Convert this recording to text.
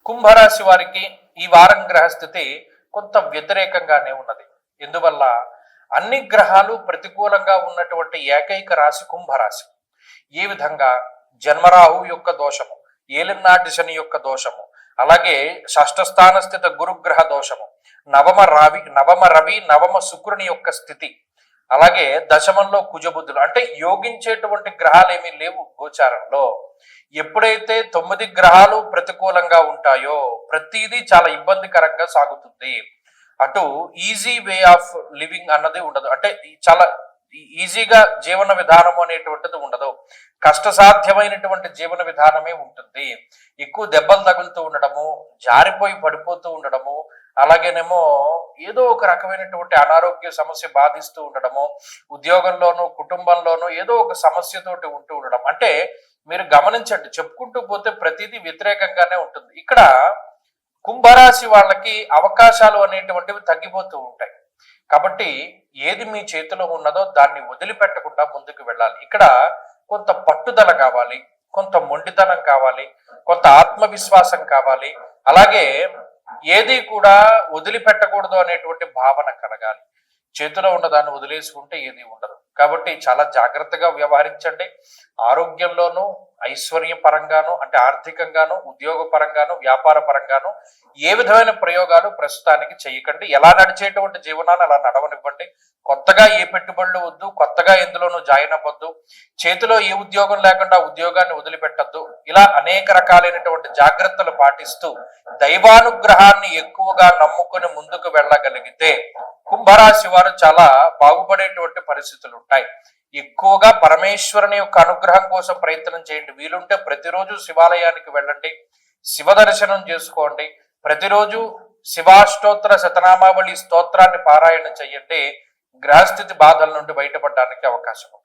కుంభరాశి వారికి ఈ వారం గ్రహస్థితి కొంత వ్యతిరేకంగానే ఉన్నది. ఎందువల్ల అన్ని గ్రహాలు ప్రతికూలంగా ఉన్నటువంటి ఏకైక రాశి కుంభరాశి. ఏ విధంగా జన్మరాహు యొక్క దోషము, ఏలినాటి శని యొక్క దోషము, అలాగే షష్ఠస్థాన స్థిత గురుగ్రహ దోషము, నవమ రవి నవమ శుక్రుని యొక్క స్థితి, అలాగే దశమంలో కుజబుద్ధులు, అంటే యోగించేటువంటి గ్రహాలు ఏమీ లేవు గోచారంలో. ఎప్పుడైతే 9 గ్రహాలు ప్రతికూలంగా ఉంటాయో ప్రతిదీ చాలా ఇబ్బందికరంగా సాగుతుంది. అటు ఈజీ వే ఆఫ్ లివింగ్ అన్నది ఉండదు, అంటే చాలా ఈజీగా జీవన విధానం అనేటువంటిది ఉండదు. కష్టసాధ్యమైనటువంటి జీవన విధానమే ఉంటుంది. ఎక్కువ దెబ్బలు తగులుతూ ఉండడము, జారిపోయి పడిపోతూ ఉండడము, అలాగేనేమో ఏదో ఒక రకమైనటువంటి అనారోగ్య సమస్య బాధిస్తూ ఉండడము, ఉద్యోగంలోనూ కుటుంబంలోనూ ఏదో ఒక సమస్యతోటి ఉంటూ ఉండడం. అంటే మీరు గమనించండి, చెప్పుకుంటూ పోతే ప్రతిదీ వ్యతిరేకంగానే ఉంటుంది. ఇక్కడ కుంభరాశి వాళ్ళకి అవకాశాలు అనేటువంటివి తగ్గిపోతూ ఉంటాయి. కాబట్టి ఏది మీ చేతిలో ఉన్నదో దాన్ని వదిలిపెట్టకుండా ముందుకు వెళ్ళాలి. ఇక్కడ కొంత పట్టుదల కావాలి, కొంత మొండితనం కావాలి, కొంత ఆత్మవిశ్వాసం కావాలి, అలాగే ఏది కూడా వదిలిపెట్టకూడదు అనేటువంటి భావన కలగాలి. చేతిలో ఉన్న దాన్ని వదిలేసుకుంటే ఏది ఉండదు. కాబట్టి చాలా జాగ్రత్తగా వ్యవహరించండి. ఆరోగ్యంలోనూ, ఐశ్వర్య పరంగాను, అంటే ఆర్థికంగాను, ఉద్యోగ పరంగాను, వ్యాపార పరంగాను ఏ విధమైన ప్రయోగాలు ప్రస్తుతానికి చేయకండి. ఎలా నడిచేటువంటి జీవనాన్ని అలా నడవనివ్వండి. కొత్తగా ఏ పెట్టుబడులు వద్దు, కొత్తగా ఎందులోనూ జాయిన్ అవ్వద్దు, చేతిలో ఏ ఉద్యోగం లేకుండా ఉద్యోగాన్ని వదిలిపెట్టద్దు. ఇలా అనేక రకాలైనటువంటి జాగ్రత్తలు పాటిస్తూ దైవానుగ్రహాన్ని ఎక్కువగా నమ్ముకుని ముందుకు వెళ్ళగలిగితే కుంభరాశి వారు చాలా బాగుపడేటువంటి పరిస్థితులు ఉంటాయి. ఎక్కువగా పరమేశ్వరుని యొక్క అనుగ్రహం కోసం ప్రయత్నం చేయండి. వీలుంటే ప్రతిరోజు శివాలయానికి వెళ్ళండి, శివ దర్శనం చేసుకోండి, ప్రతిరోజు శివాష్టోత్తర శతనామావళి స్తోత్రాన్ని పారాయణ చేయండి. గ్రహస్థితి బాధల నుండి బయటపడడానికి అవకాశం ఉంటుంది.